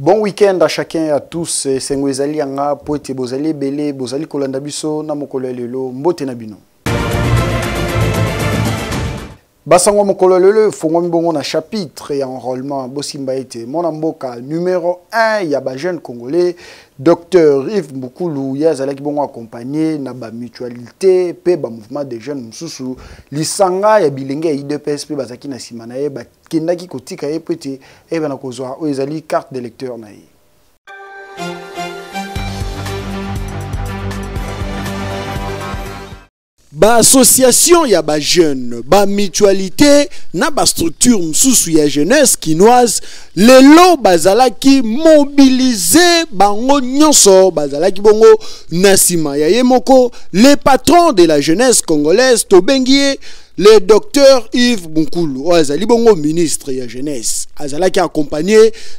Bon week-end à chacun et à tous. C'est Ngwezali Anga, Poete Bozali Bele, Bozali Kolanda Biso, Namokolo Lelo, Mbote Nabino. Basango Mokolo Lelo, Fongo Mbongo na chapitre et enrôlement Bosimba Ete. Mon amboka numéro 1, il y a un jeune Congolais, Dr Yves Moukoulou, Yazalaki Bongo accompagné, Naba mutualité, pe ba mouvement des jeunes Moussoussou, Lisanga, ya bilenge IDPS, pe bazaki na simanae, ba kendaki kotika ye pete, e bana kozwa, o ezali carte d'électeur na ye. Ba association ya ba jeune, ba mutualité, na ba structure msusu ya jeunesse kinoise, lelo bazalaki mobiliser bango nyonso, bazalaki bongo nasima ya yemoko, les patrons de la jeunesse congolaise, tobengie, le docteur Yves Moukoulou, azali bongo ministre ya jeunesse, azalaki accompagné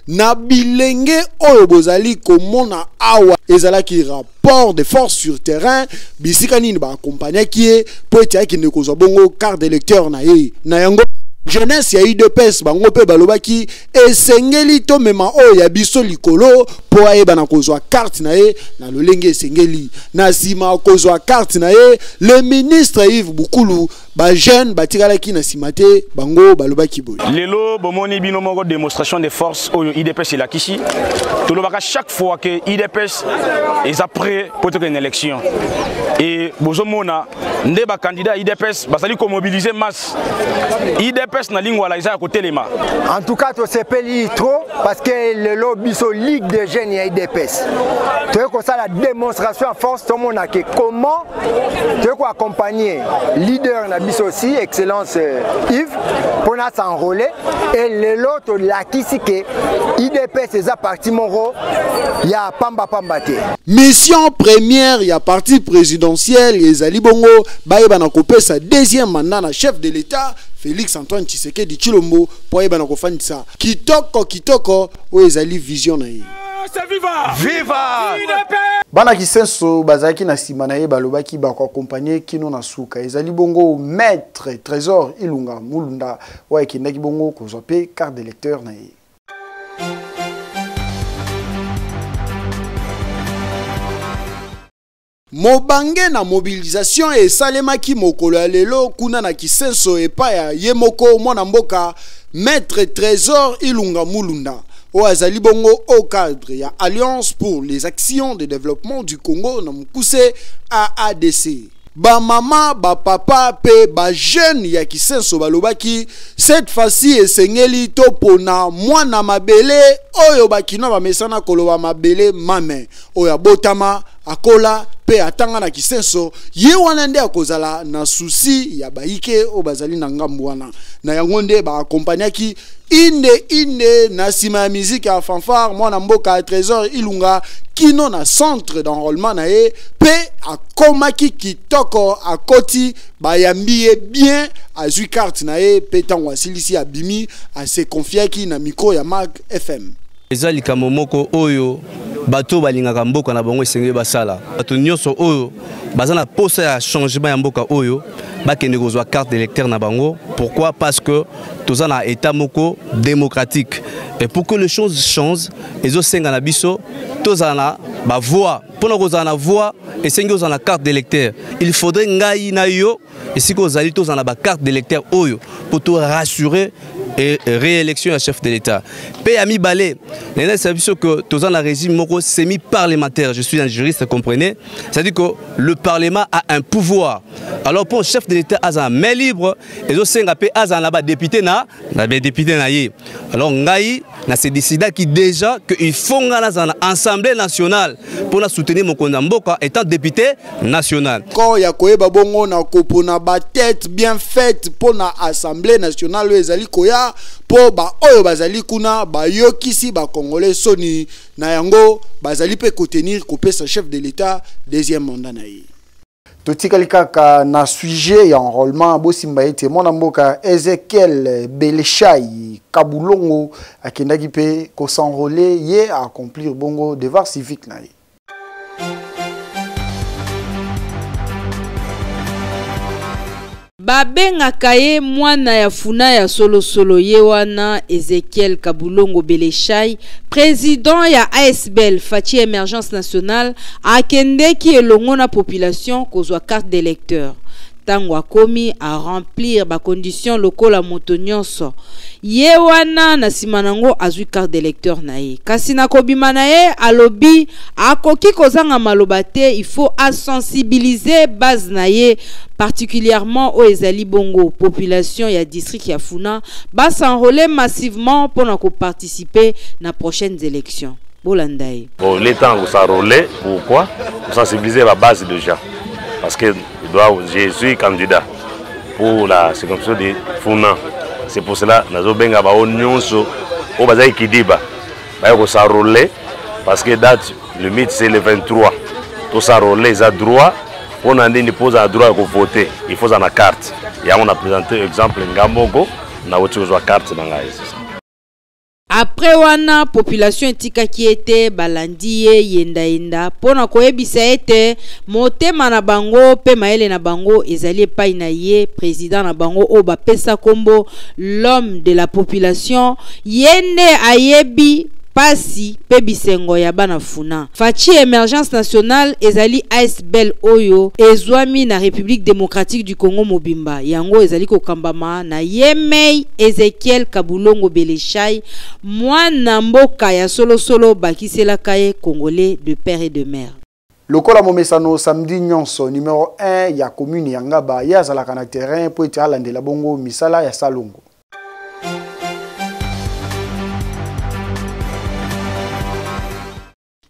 na bilenge oyo bozali komona awa, ezalaki rapport de force sur terrain, bisika nini ba accompagné ki po etiaki ne kozwa bongo carte d'électeur na ye, na yango jeunesse ya IDPS bango pe balobaki esengeli to mema oyo ya biso likolo po ayeba na kozwa carte na ye na lolenge esengeli na sima kozwa carte na ye le ministre Yves Moukoulou ba jeune batikalaki na simate bango balobaki boy lelo bomoni bino moko démonstration de force oyo IDPS la kishi tolobaka chaque fois que IDPS est après pour une élection et bozomona nde ba candidat IDPS basali ko mobiliser masse IDPS na lingwa la isa ko telema. En tout cas to sepeli trop parce que le lobby so ligue de jeunes et IDPS tu veux que ça la démonstration en force tout monde a que comment tu veux ko accompagner leader na biso aussi excellence Yves pour na s'enrôler et le lot la kisi que IDPS c'est à parti moro il y a pamba te. Mission première il y a parti présidentielle ezali bongo baeba na kopesa deuxième mandat na chef de l'État Félix Antoine Tshisekedi Tshilombo pour yeba na kofandisa kitoko o ezali vision na ye. Viva! Viva! Bana kisenso bazaki na sima na ye balobaki ba ko accompagner kino na suka ezali bongo maître Trésor Ilunga Mulunda wa ekindaki bongo kozwa pe carte d'électeur na ye. Mobange na mobilisation et salemaki mokolo ya lelo kuna na kisenso epa ya yemoko mwana mboka maître Trésor Ilunga Mulunda o azali bongo au cadre ya Alliance pour les actions de développement du Congo na mukuse AADC. Ba mama, ba papa, pe ba jeune ya kisenso balobaki cette fois-ci esengeli to pona mwana mabele oyo bakino ba mesana koloba mabele mame oyo botama akola pe atanga na kisenso ye wana nde akozala na souci ya baike o bazali na ngambu wana na yango nde ba accompagnaki inde na sima ya musique ya fanfare mwana mboka Trésor Ilunga kino na centre d'enrôlement na ye pe akomaki kitoko akoti bayambiye bien azui carte na ye pe tango asilisi abimi ase confiaki na micro ya Mark FM. Ezali kamomoko oyo bato balingaka mboka na bango esengeli basala bato nyonso oyo bazana posa ya changement ya mboka oyo bakende kozwa carte d'électeur na bango. Pourquoi? Parce que tous en a état moko démocratique et pour que les choses changent les autres na biso tous en a ba voix pour nous en a voix et sengi en a carte d'électeur il faudrait ngai na yo et si vous allez tous en a ba carte d'électeur oyo pour tout rassurer et réélection à chef de l'État. Paix ami balé, c'est que tous en a régime semi-parlementaire. Je suis un juriste, comprenez. C'est-à-dire que le Parlement a un pouvoir. Alors pour le chef de l'État, a un main libre et aussi a un député na député na ye. Alors ngai na se décida qui déjà qu'il faut dans l'Assemblée nationale pour la soutenir mon Kondamboka étant député national. Quand ya koyeba bongo na kopona ba tête bien faite pour la Assemblée nationale ezali koya po ba oyo bazali kuna ba yokisi ba congolais soni na yango bazali pe contenir kopesa chef de l'État deuxième mandat na ye. Totikali kaka na sujet ya enrôlement bosimba ete mwana mboka Ezekiel Belechai Kabulongo akendaki pe ko s'enrôler ye à accomplir bongo devoir civique na ye. babengaka ye mwana ya funa ya solo ye wana Ezekiel Kabulongo Beleshai, président ya ASBL Fachi Émergence Nationale, akendeki elongo na population kozwa carte d'électeur. Tango akomi a remplir ba condition lokola moto nyonso ye wana na simanango azwi carte d'électeur na ye kasi na kobima na ye alobi akoki kozanga maloba te, il faut a sensibiliser base na ye particulièrement au ezali bongo population ya district ya Funa ba s'enrôler massivement pour na ko participer na prochaines élections. Bolandaye. Bon, l'état où s'enrôler, pourquoi? Pour sensibiliser la base déjà. Parce que je suis candidat pour la circonscription de Funa. C'est pour cela que nous avons s'enrôler parce que date limite c'est le 23. Tout s'enrôler, ils ont droit. On a dit qu'ils droit de voter. Il faut une carte. Et on a présenté l'exemple Ngambogo, on a reçu une carte dans la. Après wana population etika ki ete balandi ye yenda pona koyebisa ete motema na bango pe maele na bango ezali epai na ye président na bango o bapesa kombo l'homme de la population yende ayebi pasi pe bisengo ya bana Funa. Fachi Émergence Nationale ezali ASBL oyo ezwami na République démocratique du Congo mobimba. Yango ezali kokambama na Yemei Ezekiel Kabulongo Beleshai, mwana mboka ya solo bakisela kaye congolais de père et de mère. Lokola momesano samedi nyonso numéro 1 ya commune ya Ngaba ya zalaka na terrain po ete alandela bongo misala ya salongo.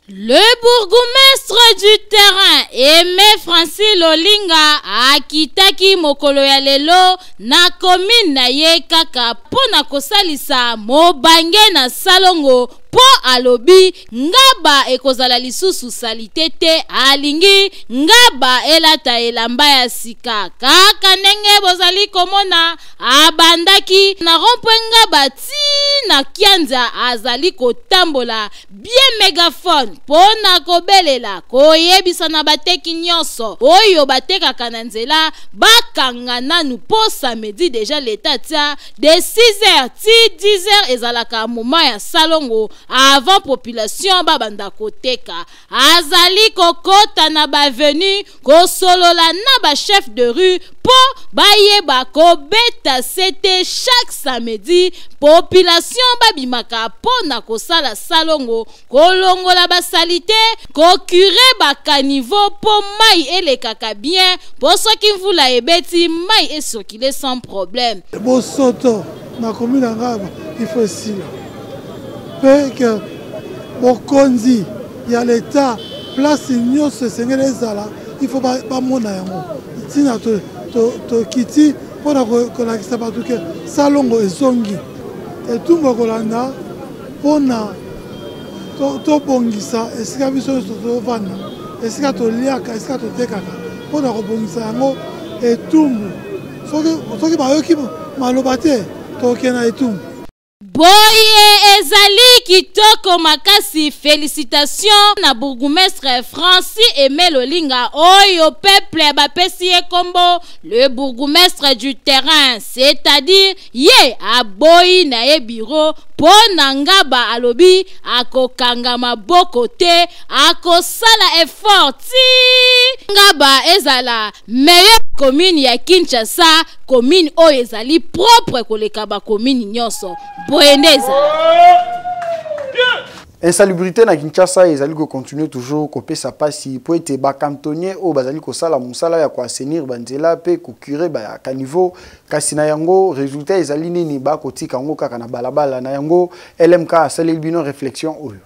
Le bourgmestre du terrain, Aimé Francis Lolinga, akitaki mokolo ya lelo na commune na ye kaka pona kosalisa mobange na salongo po alobi Ngaba ekozala lisusu salite te, alingi Ngaba elata elamba ya sika kaka ndenge bozali komona abandaki na rompwe Ngaba ti na kianza azali kotambola bien mégaphone pona kobelela koyebisa na bateki nyonso oyo batekaka na nzela bakanga nanu po samedi déjà l'état tia de 6h ti 10h ezalaka moment ya salongo avant population babanda koteka azali kokota na bavenu kosolola na ba chef de rue po bayeba kobeta c'était chaque samedi population babimaka pona kosala salongo kolongola basalite kokure bakanivo po mai elekaka bien po soki mvula ebeti mai esokile sans problème bosoto na commune Ngaba il faut sila pe que bokonzi ya l'état place nyonso sengele ezala il faut pas mona yango tina to kiti pona kolakisa batu ke salongo ezongi etumba kolanda pona to bongisa esika biso tovanda esika toliaka esika totekaka pona kobongisa yango etumbu soki bayoki maloba te tokena etumbu. Boye ezali kitoko makasi, félicitations na bourgmestre Francis Aimé Lolinga oyo peuple bapesi ye kombo le bourgmestre du terrain, c'est-à-dire ye aboyi na ye bureau po na Ngaba alobi akokanga maboko te akosala effort ti Ngaba ezala meilleure commune ya Kinshasa, commune oyo ezali propre koleka ba commune nyonso. Insalubrité na Kinshasa ezali ko continuer toujours ko pesa pasi po ete ba cantonnier o bazali ko sala musala ya ko assainir banzela pe ko curer ba caniveau kasi na yango résultat ezali nini ba ko tika ngo kaka na balabala na yango LMK asali bino réflexion oyo.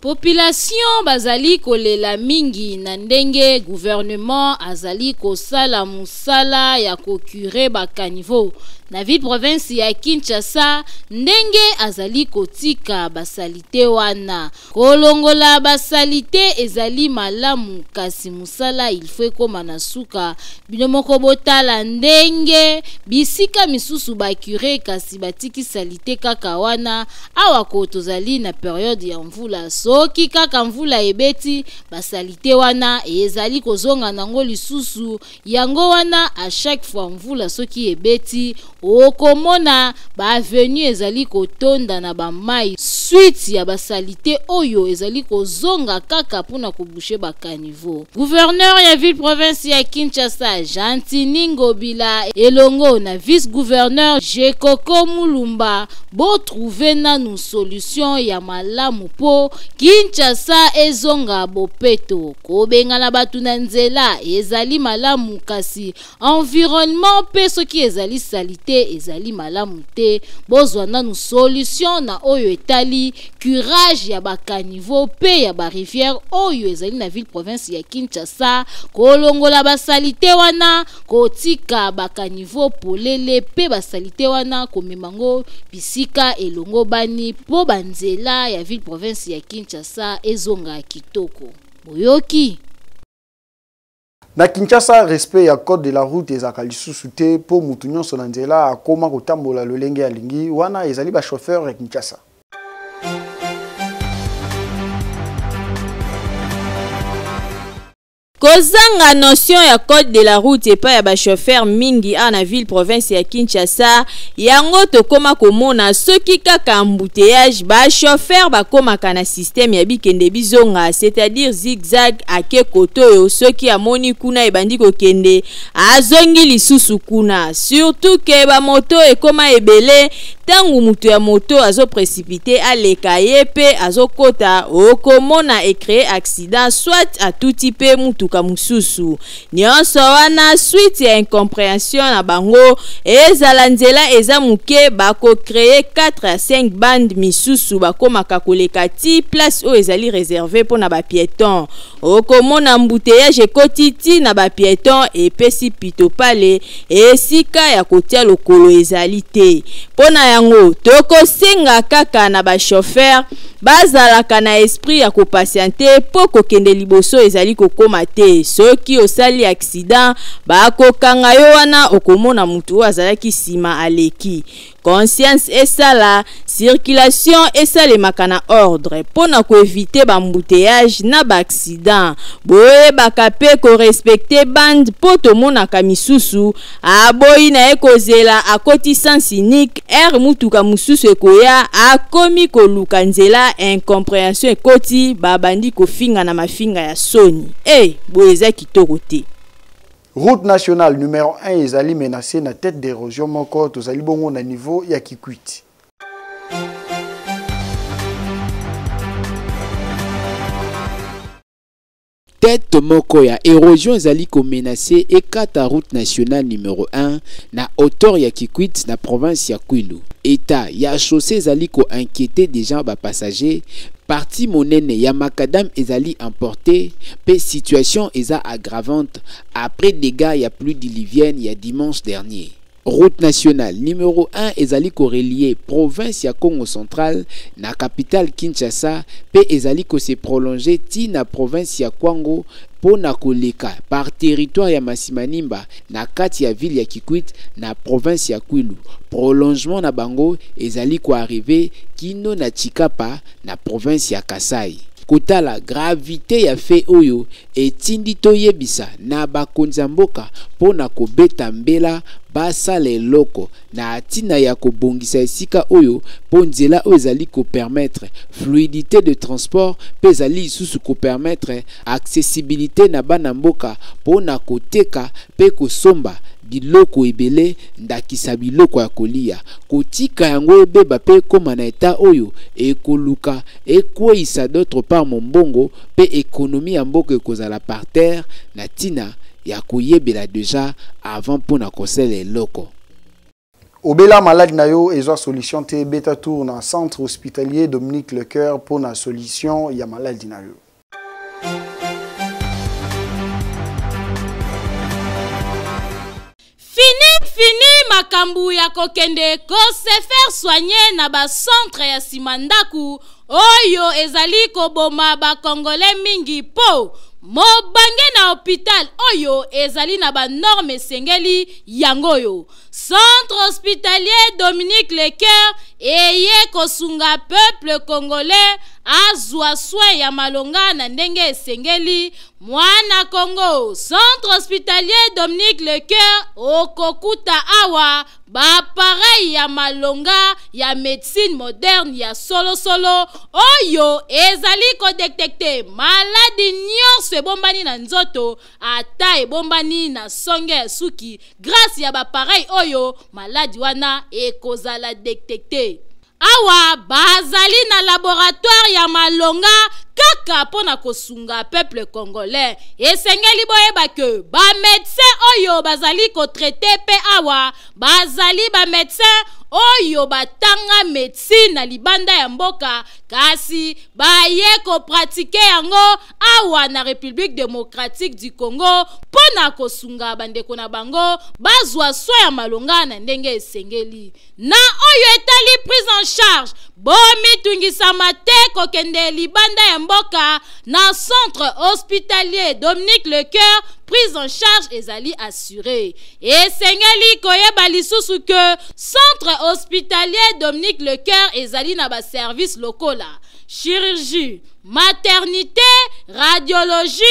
Population bazali kolela mingi na ndenge gouvernement azali kosala musala ya kokure ba caniveau. na ville province ya Kinshasa ndenge azali kotika basalite wana. Kolongola basalite ezali malamu kasi musala il faut koma na suka bino moko botala ndenge bisika misusu bakure kasi batiki salite kaka wana awa ko tozali na periode ya mvula soki kaka mvula ebeti basalite wana ezali kozonga nango lisusu yango wana a chaque fois mvula soki ebeti okomona ba avenue ezali kotonda na ba mai suite ya basalite oyo ezali kozonga kaka pona kubushe ba caniveau. Gouverneur ya ville province ya Kinshasa Jantini Ngobila elongo na vice gouverneur Jekoko Mulumba bo trouver nanu solution ya malamu po Kinshasa ezonga bopeto kobenga na batu na nzela ezali malamu kasi environnement pe soki ezali salite ezali malamu te bozwa nanu solution na oyo etali curage ya bakaniveau pe ya ba rivière oyo ezali na ville province ya Kinshasa kolongola basalite wana kotika bakaniveau polele pe basalite wana komemango bisika elongo bani po banzela ya ville province ya Kinshasa ezonga kitoko. Boyoki na Kinshasa respect ya code de la route ezaka lisusu te po mutu nyonso na nzela akoma kotambola lolenge ya lingi wana ezali ba chauffeur ya Kinshasa. Kozanga notion ya code de la route et pas ya ba chauffeur mingi a na ville province ya Kinshasa yango tokoma komona soki kaka embouteillage ba chauffeur bakomaka na système ya bikende bizonga c'est-à-dire zigzag ake koto soki amoni kuna ebandi kokende azongi lisusu kuna surtout ke ba moto ekoma ebele tangu mutu ya moto azo précipiter aleka yepe azokota okomona e créer accident soit à tout type mutu kamususu nyonso wana suite ya incompréhension na bango ezala nzela eza muke bako créer 4 à 5 bandes misusu bakomaka koleka ti place o ezali réservé pona ba piéton okomona embouteillage ekotiti na ba piéton epesi pito pale esika ya kotia lokolo ezali te pona yango tokosenga kaka na ba chauffeur bazalaka na esprit ya kopatiente po kokende liboso ezali kokoma te soki osali accident bakokanga yo wana okomona mutu azalaki sima aleki conscience esala circulation esalemaka na ordre pona koevite bambouteillage na baaccident boyebaka pe korespecte bande po tomonaka misusu aboyi na ye kozela akoti sens unique ere mutuka mususu ekoya akomi koluka nzela incompréhension ekoti babandi kofinga na mafinga ya soni boye eza kitoko te. Route nationale numéro 1 ezali menacée na tête d'érosion moko tozali bongo na niveau ya Kikwit. Tête moko ya érosion ezali ko menacé ekata route nationale numéro 1 na hauteur ya Kikwit na province ya Kwilu. État ya chaussée ezali ko inquiéter des gens ba passagers. Parti monene ya macadam ezali emporté, pe situation eza aggravante après dégâts ya pluie diluvienne ya dimanche dernier. Route nationale numéro 1 ezali ko relier province ya Congo central na capitale Kinshasa pe ezali ko se prolonger ti na province ya Kwango pona koleka par territoire ya Masimanimba na kati ya ville ya Kikwit na province ya Kwilu. Prolongement na bango ezali ko arriver kino na Chikapa na province ya Kasai. Kotala gravité ya fait oyo etindi toyebisa na bakonza mboka pona kobeta mbela basala eloko na atina ya kobongisa esika oyo po nzela oyo ezali ko permettre fluidité de transport pe ezali lisusu ko permettre accessibilité na bana mboka pona koteka pe kosomba biloko ebele ndakisa biloko ya kolia kotika yango ebeba pe koma na eta oyo ekoluka ekweisa d'autre part mombongo pe économie ya mboka ekozala par terre na tina ya koyebela déjà avant pona kosala eloko. Obela malade na yo ezwa solution te beta tour na centre hospitalier Dominique Lecoeur pour na solution ya malade na yo. Fini makambu ya kokende ko se faire soigner na ba centre ya simandaku oyo ezali koboma ba congolais mingi po mobange na hôpital oyo ezali na ba norme sengeli yangoyo. Centre hospitalier Dominique Lecoeur eye kosunga peuple congolais azwa soin ya malonga na ndenge esengeli mwana Congo. Centre hospitalier Dominique Lecoeur okokuta awa ba pareil ya malonga ya médecine moderne ya solo oyo ezali ko détecter maladie nyonso ebombani na nzoto ata ebombani na songe ya suki grâce ya ba pareil oyo maladie wana ekozala détecter. Awa bazali na laboratoire ya malonga kaka pona kosunga peuple congolais. Esengeli boyeba ke ba médecin oyo bazali ko traiter pe awa bazali ba médecin oyo batanga médecine na libanda ya mboka kasi baye ko pratiquer yango awa na République démocratique du Congo pona kosunga bandeko na bango bazwa soin ya malonga na ndenge esengeli. Na oyo etali prise en charge bomi tungisama te kokende libanda ya mboka na centre hospitalier Dominique Lecoeur prise en charge ezali assurée. Esengeli koyeba lisusu que centre hospitalier Dominique Lecoeur ezali na ba service locaux la chirurgie, maternité, radiologie,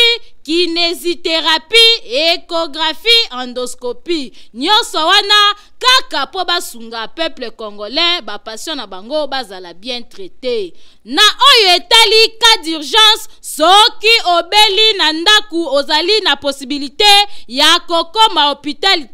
kinésithérapie, échographie, endoscopie. Nyonso wana kaka po basunga peuple congolais ba patient na bango bazala bien traité. Na oyo etali cas d'urgence soki obeli na ndaku ozali na possibilité ya kokoma hôpital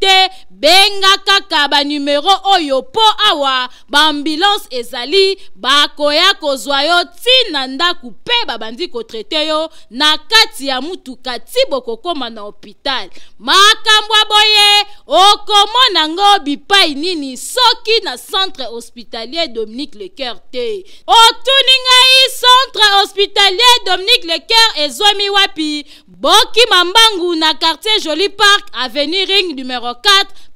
benga kaka ba numéro oyo po awa ba ambulance ezali bakoya kozwa yo tina ndaku pe babandi ko traité yo na kati ya mutuka tibo kokoma na hôpital. Makambo boye okomona ngo bipai nini soki na centre hospitalier Dominique Lecoeur te. Otuningai centre hospitalier Dominique Lecoeur ezwami wapi? Boki Mambangu na quartier Joli Park avenue Ring numéro 4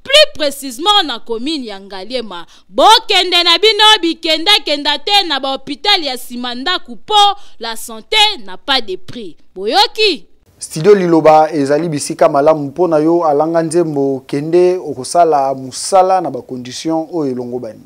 plus précisément na commune ya Ngaliema. Bokende na bino bikenda kenda te na ba hôpital ya Simandaku po la santé n'a pas de prix. Boyoki Studio Liloba ezali bisika malamu mpona yo alanga nzembo kende okosala musala na ba condition o elongo bani.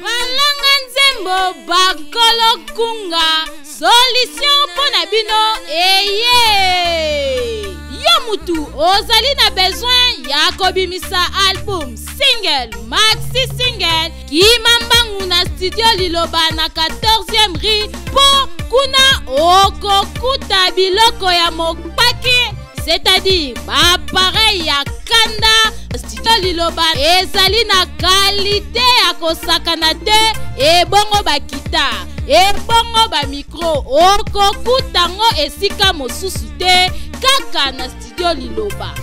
Balanga nzembo bakolo kunga solution pona bino eye. Yo mutu ozali na besoin ya kobimisa album, single, maxi single, Kimambangu na studio Liloba na 14e rue po kuna okokuta biloko ya mopaki, c'est-à-dire ba pareil ya kanda. Studio Liloba ezali na qualité ya kosakana te ebongo bakita ebongo ba micro okokuta ngo esika mosusu te kaka na studio Liloba.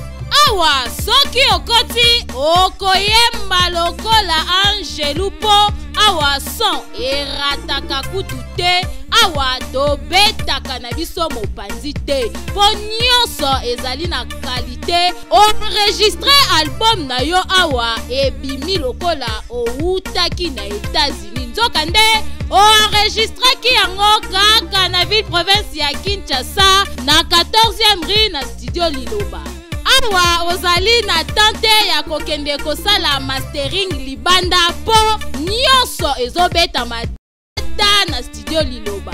Awa soki okoti okoyemba lokola Angelu po awa son erataka kutu te awa tobetaka na biso mopanzi te po nyonso ezali na qualité. Enregistre album na yo awa ebimi lokola outaki na États-Unis nzoka nde enregistraki yango kaka na ville province ya Kinshasa na 14e rue na studio Liloba. Awa ozali na tante ya kokende kosala mastering libanda po nyonso ezobeta mata na studio Liloba.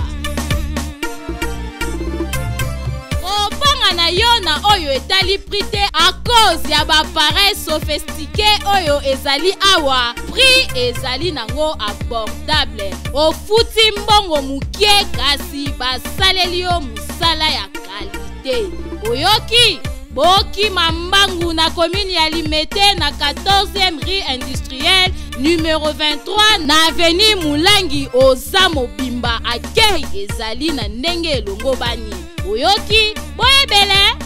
Obanga na yo na oyo etali prix a cause ya ba appareil sophistiqué oyo ezali awa prix ezali nango abordable. Ofuti mbongo mukie kasi basaleli yo musala ya qualité. Oyoki Boki Mambangu na commune ya Limete na 14e rue industrielle numéro 23 na avenue Moulangi oza mobimba akei ezali na ndenge elongo bani. Oyoki boyebele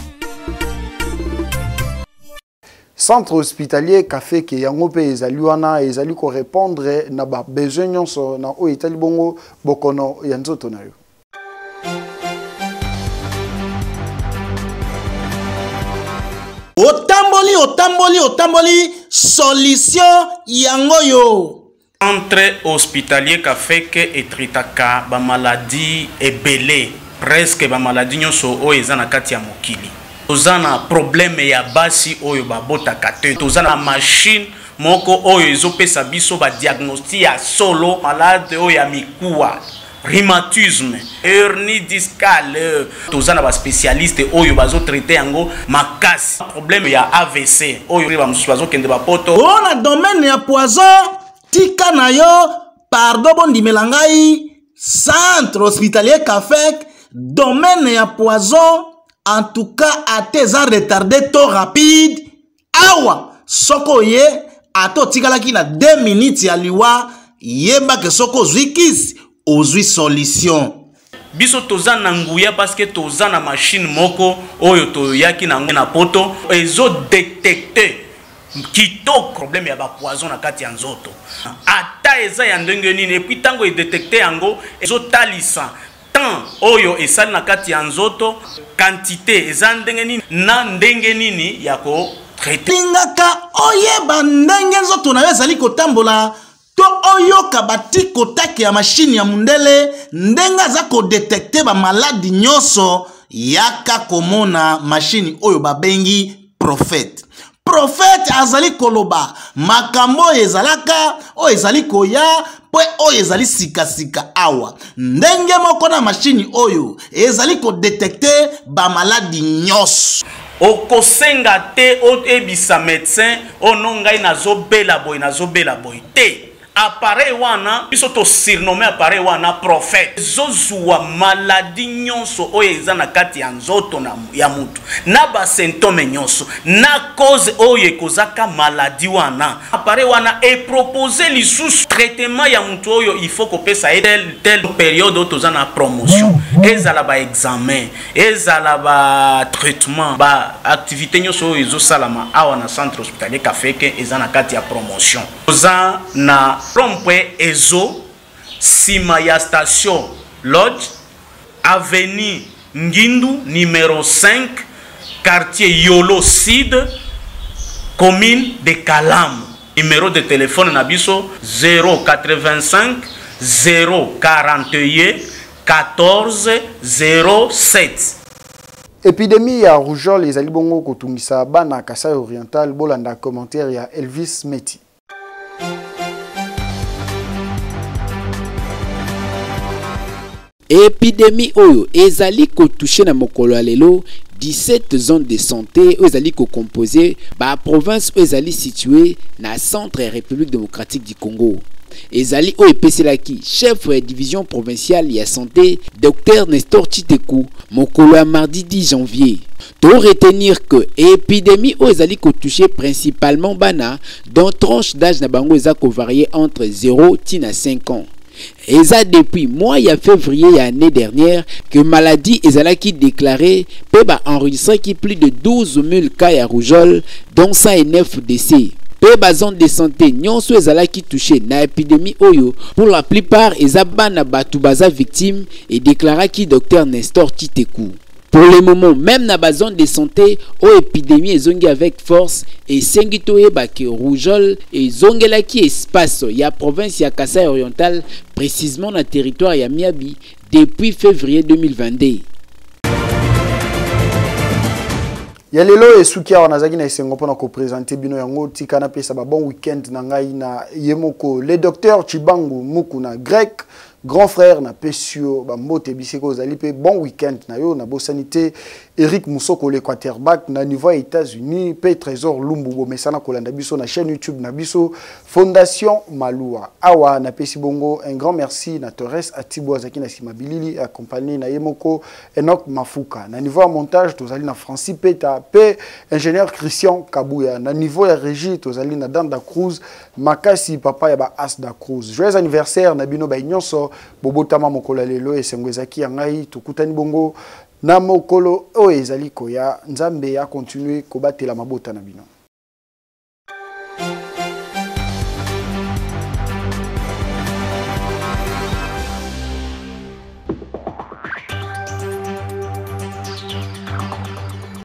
Centre hospitalier café ke yango pe ezali wana ezali ko répondre na ba besoin nyonso na o etali bongo bokono ya nzoto na yo. otamboli solution yango yo. Centre hospitalier Kafeke et Tritaka ba maladie ebele presque ba maladie nyonso oyo eza na kati ya mokili. Tozana problème ya basi oyo babotaka te. Tozana machine moko oyo ezopesa biso ba diagnostic ya solo malade oyo ya mikuwa, rhumatisme, hernie discale. Tozana ba spécialiste oyo bazo traiter yango makasi. Problème ya AVC oyo ba musu bazo kende ba poto. Na domaine ya poison tika na yo pardon bondimela ngai centre hospitalier Kafek domaine ya poison en tout cas ateza retardé to rapide awa soko ye ato tikalaki na 2 minutes ya liwa yeba ke soko zwikis ozwi solution. Biso tozana nguya parce que tozana machine moko oyo toyaki na poto ezo détecter kitoko problème ya ba poison na kati ya nzoto ata eza ya ndenge nini et puis tango e détecter yango ezo talisa tant oyo esali na kati ya nzoto quantité eza ndenge nini na ndenge nini ya ko traiter lingaka oyeba ndenge nzoto na yo ezali kotambola to oyoka batiko taki ya machine ya mundele ndenge aza ko détecter ba maladi nyonso yaka komona machine oyo babengi prophète. Prophète azali koloba makambo ezalaka o ezali koya po o ezali sika awa ndenge moko na machine oyo ezali ko détecter ba maladi nyos okosenga te o ebisa médecin onongai nazobela boy te appareil wana biso to surnommé appareil wana prophète zozua maladie nyonso oyo eza na kati ya nzoto na ya mutu na ba symptôme nyonso na cause oyo ekozaka maladie wana appareil wana e proposer lisusu traitement ya mutu oyo il faut kopesa telle période otoza na promotion ezala ba examen ezala ba traitement ba activité nyonso oyo ezosalama awa na centre hospitalier Kafeke eza na kati ya promotion oza na Rompwe Ezo, sima ya station Lodge, avenue Ngindu, numéro 5, quartier Yolo Sud, commune de Kalam. Numéro de téléphone nabiso 085 041 14 07. Épidémie ya rougeole les alibongo kotungisa bana Kasai Oriental bolanda commentaire ya Elvis Meti. Épidémie oyo ezali ko toucher na mokolo ya lelo 17 zones de santé oyo ezali ko composer ba province oyo ezali situé na centre ya République démocratique du Congo. Ezali oyo epeselaki chef ya division provinciale ya santé Dr Nestor Chiteku mokolo ya mardi 10 janvier. To retenir que épidémie oyo ezali ko toucher principalement bana dont tranche d'âge na bango eza ko varier entre 0 tina 5 ans. Et ça depuis mois de février l'année dernière que maladie ezalaki déclarée peut enregistrer qui plus de 12 000 cas à rougeole dont 109 décès. Peu zone de santé nyonso ezalaki touché na épidémie oyo pour la plupart ezabana batu baza victime et déclara qui docteur Nestor Chiteku. Pour le moment, même dans la zone de santé, l'épidémie est zongée avec force et sengitoye bake rougeole et zongela qui espace ya province ya Kasai Oriental, précisément dans le territoire ya Miabi depuis février 2022. Ya lelo esukia wanazaki na isengo pona ko présenter bino yango tikana pesa ba bon week-end na ngai na yemoko le docteur Chibangu Mukuna grec grand frère na pesio ba mbote biseko zalipe bon week-end na yo na bo sanité Eric Moussoko le quarterback na niveau États-Unis pe Trésor Lumbu mesana kolanda biso na chaîne YouTube na biso Fondation Malua awa na pesi bongo un grand merci na Torres Atibo Zaki na Simabilili accompagné na Yemoko Enoch Mafuka na niveau montage tozali na Francis Peta pe ingénieur Christian Kabouya na niveau ya régie tozali na Danda Cruz makasi papa ya ba As da Cruz joyeux anniversaire na bino ba nyonso bobotama mokolo lelo esengwezaki ya ngai tukutani bongo na mokolo o ezali koya nzambe ya continuer kobatela mabota na bino.